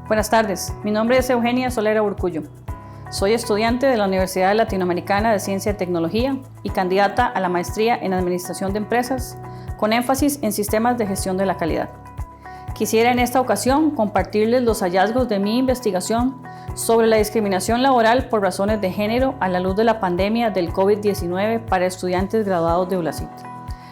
Buenas tardes, mi nombre es Eugenia Solera Urcullo. Soy estudiante de la Universidad Latinoamericana de Ciencia y Tecnología y candidata a la maestría en Administración de Empresas con énfasis en Sistemas de Gestión de la Calidad. Quisiera en esta ocasión compartirles los hallazgos de mi investigación sobre la discriminación laboral por razones de género a la luz de la pandemia del COVID-19 para estudiantes graduados de ULACIT.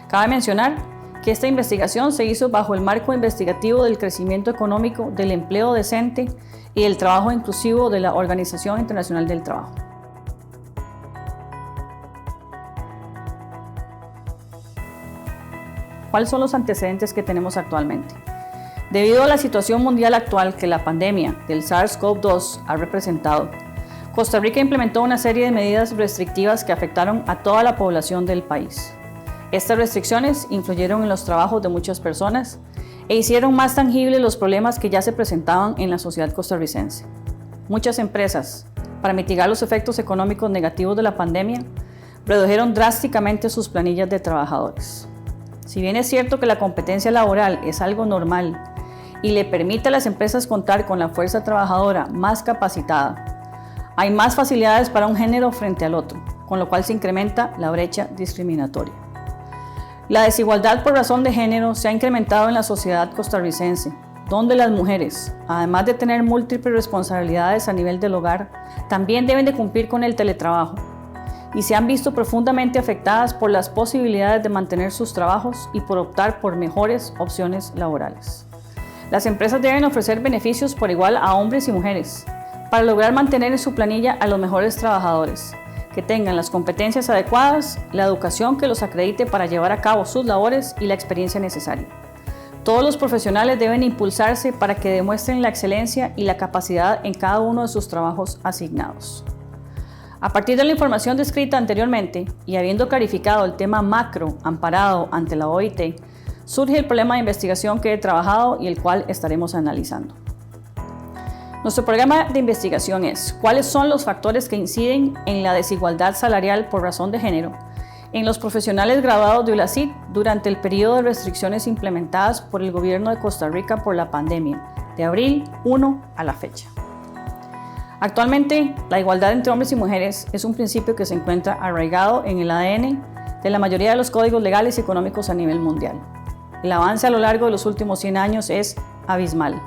Cabe mencionar que esta investigación se hizo bajo el marco investigativo del crecimiento económico, del empleo decente y del trabajo inclusivo de la Organización Internacional del Trabajo. ¿Cuáles son los antecedentes que tenemos actualmente? Debido a la situación mundial actual que la pandemia del SARS-CoV-2 ha representado, Costa Rica implementó una serie de medidas restrictivas que afectaron a toda la población del país. Estas restricciones influyeron en los trabajos de muchas personas e hicieron más tangibles los problemas que ya se presentaban en la sociedad costarricense. Muchas empresas, para mitigar los efectos económicos negativos de la pandemia, redujeron drásticamente sus planillas de trabajadores. Si bien es cierto que la competencia laboral es algo normal y le permite a las empresas contar con la fuerza trabajadora más capacitada, hay más facilidades para un género frente al otro, con lo cual se incrementa la brecha discriminatoria. La desigualdad por razón de género se ha incrementado en la sociedad costarricense, donde las mujeres, además de tener múltiples responsabilidades a nivel del hogar, también deben de cumplir con el teletrabajo y se han visto profundamente afectadas por las posibilidades de mantener sus trabajos y por optar por mejores opciones laborales. Las empresas deben ofrecer beneficios por igual a hombres y mujeres para lograr mantener en su planilla a los mejores trabajadores, que tengan las competencias adecuadas, la educación que los acredite para llevar a cabo sus labores y la experiencia necesaria. Todos los profesionales deben impulsarse para que demuestren la excelencia y la capacidad en cada uno de sus trabajos asignados. A partir de la información descrita anteriormente y habiendo clarificado el tema macro amparado ante la OIT, surge el problema de investigación que he trabajado y el cual estaremos analizando. Nuestro programa de investigación es cuáles son los factores que inciden en la desigualdad salarial por razón de género en los profesionales graduados de ULACIT durante el periodo de restricciones implementadas por el gobierno de Costa Rica por la pandemia, de abril 1 a la fecha. Actualmente, la igualdad entre hombres y mujeres es un principio que se encuentra arraigado en el ADN de la mayoría de los códigos legales y económicos a nivel mundial. El avance a lo largo de los últimos 100 años es abismal.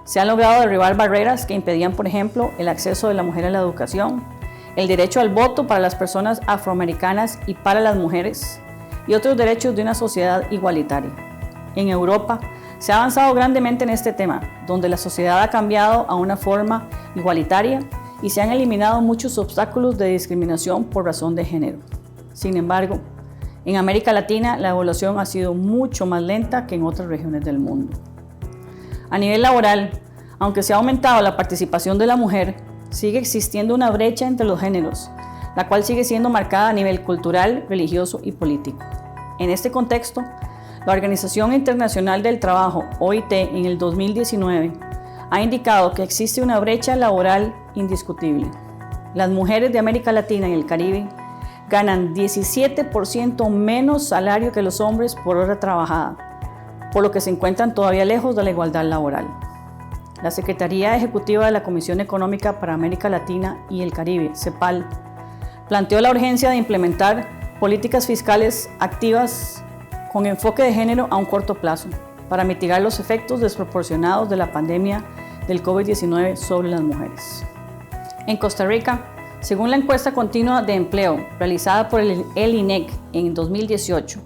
Se han logrado derribar barreras que impedían, por ejemplo, el acceso de la mujer a la educación, el derecho al voto para las personas afroamericanas y para las mujeres, y otros derechos de una sociedad igualitaria. En Europa, se ha avanzado grandemente en este tema, donde la sociedad ha cambiado a una forma igualitaria y se han eliminado muchos obstáculos de discriminación por razón de género. Sin embargo, en América Latina la evolución ha sido mucho más lenta que en otras regiones del mundo. A nivel laboral, aunque se ha aumentado la participación de la mujer, sigue existiendo una brecha entre los géneros, la cual sigue siendo marcada a nivel cultural, religioso y político. En este contexto, la Organización Internacional del Trabajo, OIT, en el 2019, ha indicado que existe una brecha laboral indiscutible. Las mujeres de América Latina y el Caribe ganan 17% menos salario que los hombres por hora trabajada, por lo que se encuentran todavía lejos de la igualdad laboral. La Secretaría Ejecutiva de la Comisión Económica para América Latina y el Caribe, CEPAL, planteó la urgencia de implementar políticas fiscales activas con enfoque de género a un corto plazo para mitigar los efectos desproporcionados de la pandemia del COVID-19 sobre las mujeres. En Costa Rica, según la encuesta continua de empleo realizada por el INEC en 2018,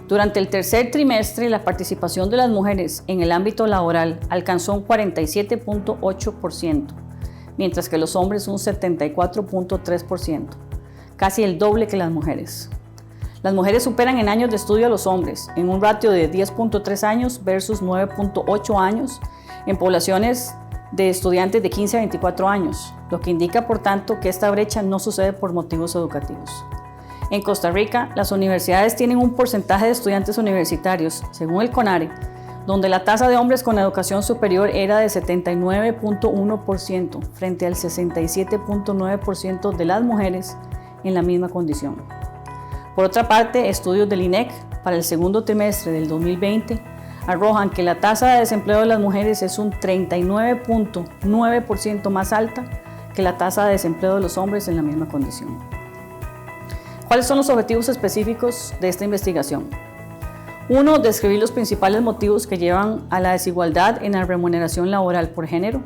durante el tercer trimestre la participación de las mujeres en el ámbito laboral alcanzó un 47.8%, mientras que los hombres un 74.3%, casi el doble que las mujeres. Las mujeres superan en años de estudio a los hombres, en un ratio de 10.3 años versus 9.8 años en poblaciones de estudiantes de 15 a 24 años, lo que indica, por tanto, que esta brecha no sucede por motivos educativos. En Costa Rica, las universidades tienen un porcentaje de estudiantes universitarios, según el CONARE, donde la tasa de hombres con educación superior era de 79.1% frente al 67.9% de las mujeres en la misma condición. Por otra parte, estudios del INEC para el segundo trimestre del 2020 arrojan que la tasa de desempleo de las mujeres es un 39.9% más alta que la tasa de desempleo de los hombres en la misma condición. ¿Cuáles son los objetivos específicos de esta investigación? 1. Describir los principales motivos que llevan a la desigualdad en la remuneración laboral por género.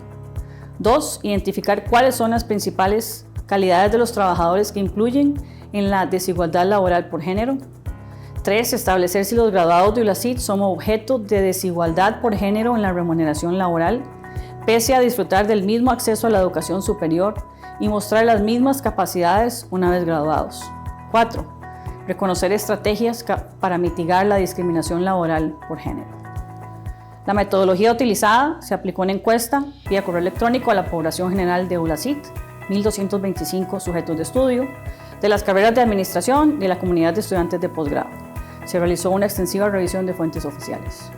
2. Identificar cuáles son las principales calidades de los trabajadores que influyen en la desigualdad laboral por género. 3. Establecer si los graduados de ULACIT son objeto de desigualdad por género en la remuneración laboral, pese a disfrutar del mismo acceso a la educación superior y mostrar las mismas capacidades una vez graduados. 4. Reconocer estrategias para mitigar la discriminación laboral por género. La metodología utilizada se aplicó en encuesta vía correo electrónico a la población general de ULACIT, 1.225 sujetos de estudio, de las carreras de administración y de la comunidad de estudiantes de posgrado. Se realizó una extensiva revisión de fuentes oficiales.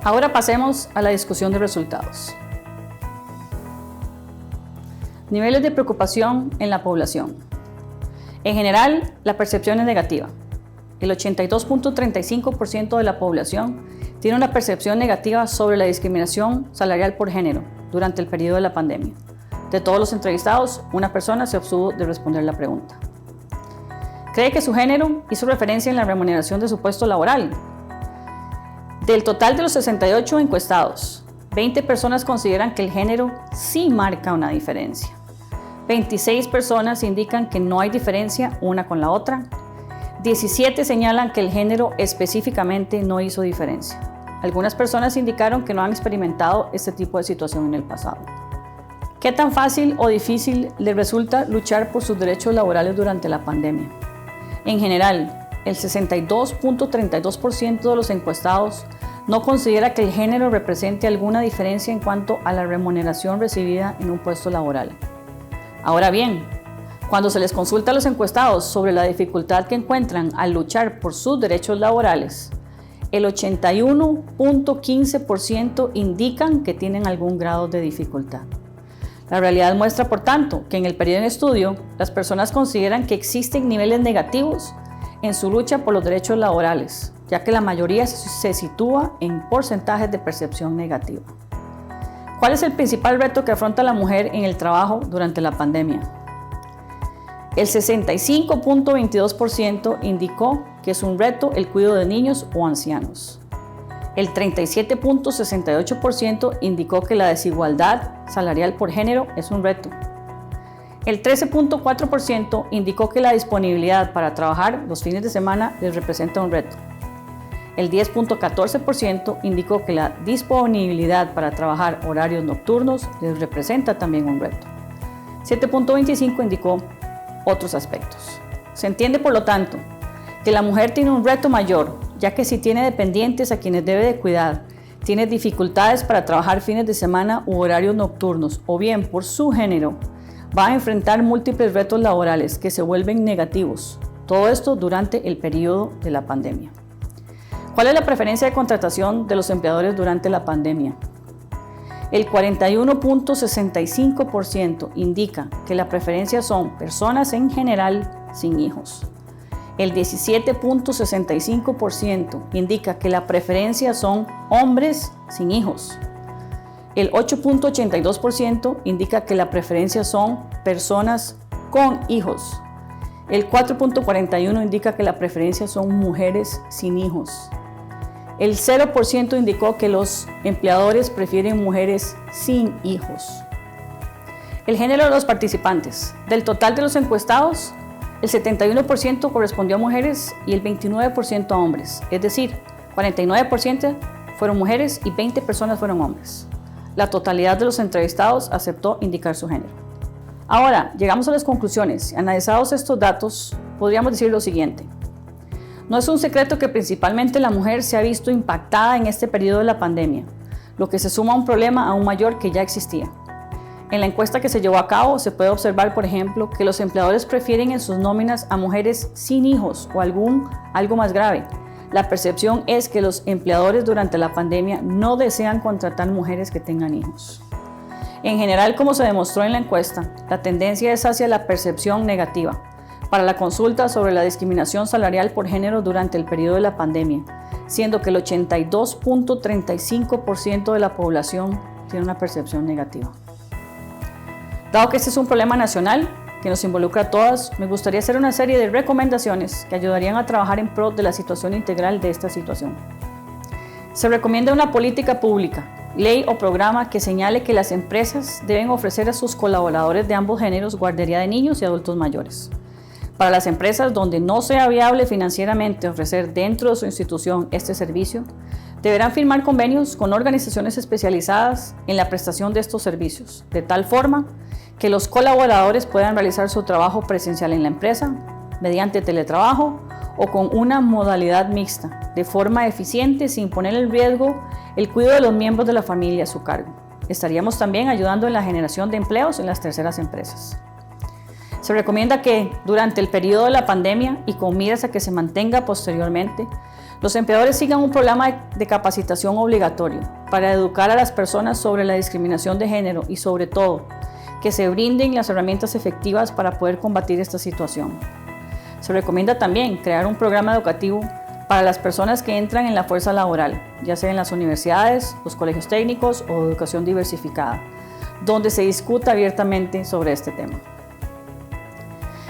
Ahora pasemos a la discusión de resultados. Niveles de preocupación en la población. En general, la percepción es negativa. El 82.35% de la población tiene una percepción negativa sobre la discriminación salarial por género durante el periodo de la pandemia. De todos los entrevistados, una persona se abstuvo de responder la pregunta. ¿Cree que su género hizo referencia en la remuneración de su puesto laboral? Del total de los 68 encuestados, 20 personas consideran que el género sí marca una diferencia. 26 personas indican que no hay diferencia una con la otra. 17 señalan que el género específicamente no hizo diferencia. Algunas personas indicaron que no han experimentado este tipo de situación en el pasado. ¿Qué tan fácil o difícil les resulta luchar por sus derechos laborales durante la pandemia? En general, el 62.32% de los encuestados no considera que el género represente alguna diferencia en cuanto a la remuneración recibida en un puesto laboral. Ahora bien, cuando se les consulta a los encuestados sobre la dificultad que encuentran al luchar por sus derechos laborales, el 81.15% indican que tienen algún grado de dificultad. La realidad muestra, por tanto, que en el periodo en estudio, las personas consideran que existen niveles negativos en su lucha por los derechos laborales, ya que la mayoría se sitúa en porcentajes de percepción negativa. ¿Cuál es el principal reto que afronta la mujer en el trabajo durante la pandemia? El 65.22% indicó que es un reto el cuidado de niños o ancianos. El 37.68% indicó que la desigualdad salarial por género es un reto. El 13.4% indicó que la disponibilidad para trabajar los fines de semana les representa un reto. El 10.14% indicó que la disponibilidad para trabajar horarios nocturnos les representa también un reto. 7.25% indicó otros aspectos. Se entiende, por lo tanto, que la mujer tiene un reto mayor, ya que si tiene dependientes a quienes debe de cuidar, tiene dificultades para trabajar fines de semana u horarios nocturnos, o bien por su género, va a enfrentar múltiples retos laborales que se vuelven negativos. Todo esto durante el periodo de la pandemia. ¿Cuál es la preferencia de contratación de los empleadores durante la pandemia? El 41.65% indica que la preferencia son personas en general sin hijos. El 17.65% indica que la preferencia son hombres sin hijos. El 8.82% indica que la preferencia son personas con hijos. El 4.41% indica que la preferencia son mujeres sin hijos. El 0% indicó que los empleadores prefieren mujeres sin hijos. El género de los participantes. Del total de los encuestados, el 71% correspondió a mujeres y el 29% a hombres. Es decir, 49% fueron mujeres y 20 personas fueron hombres. La totalidad de los entrevistados aceptó indicar su género. Ahora, llegamos a las conclusiones. Analizados estos datos, podríamos decir lo siguiente. No es un secreto que principalmente la mujer se ha visto impactada en este periodo de la pandemia, lo que se suma a un problema aún mayor que ya existía. En la encuesta que se llevó a cabo se puede observar, por ejemplo, que los empleadores prefieren en sus nóminas a mujeres sin hijos o algo más grave. La percepción es que los empleadores durante la pandemia no desean contratar mujeres que tengan hijos. En general, como se demostró en la encuesta, la tendencia es hacia la percepción negativa. Para la consulta sobre la discriminación salarial por género durante el periodo de la pandemia, siendo que el 82.35% de la población tiene una percepción negativa. Dado que este es un problema nacional que nos involucra a todas, me gustaría hacer una serie de recomendaciones que ayudarían a trabajar en pro de la situación integral de esta situación. Se recomienda una política pública, ley o programa que señale que las empresas deben ofrecer a sus colaboradores de ambos géneros guardería de niños y adultos mayores. Para las empresas donde no sea viable financieramente ofrecer dentro de su institución este servicio, deberán firmar convenios con organizaciones especializadas en la prestación de estos servicios, de tal forma que los colaboradores puedan realizar su trabajo presencial en la empresa, mediante teletrabajo o con una modalidad mixta, de forma eficiente sin poner en riesgo el cuidado de los miembros de la familia a su cargo. Estaríamos también ayudando en la generación de empleos en las terceras empresas. Se recomienda que durante el periodo de la pandemia y con miras a que se mantenga posteriormente, los empleadores sigan un programa de capacitación obligatorio para educar a las personas sobre la discriminación de género y sobre todo, que se brinden las herramientas efectivas para poder combatir esta situación. Se recomienda también crear un programa educativo para las personas que entran en la fuerza laboral, ya sea en las universidades, los colegios técnicos o educación diversificada, donde se discuta abiertamente sobre este tema.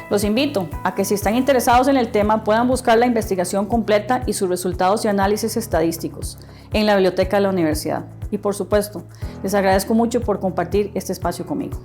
Los invito a que si están interesados en el tema puedan buscar la investigación completa y sus resultados y análisis estadísticos en la biblioteca de la universidad. Y por supuesto, les agradezco mucho por compartir este espacio conmigo.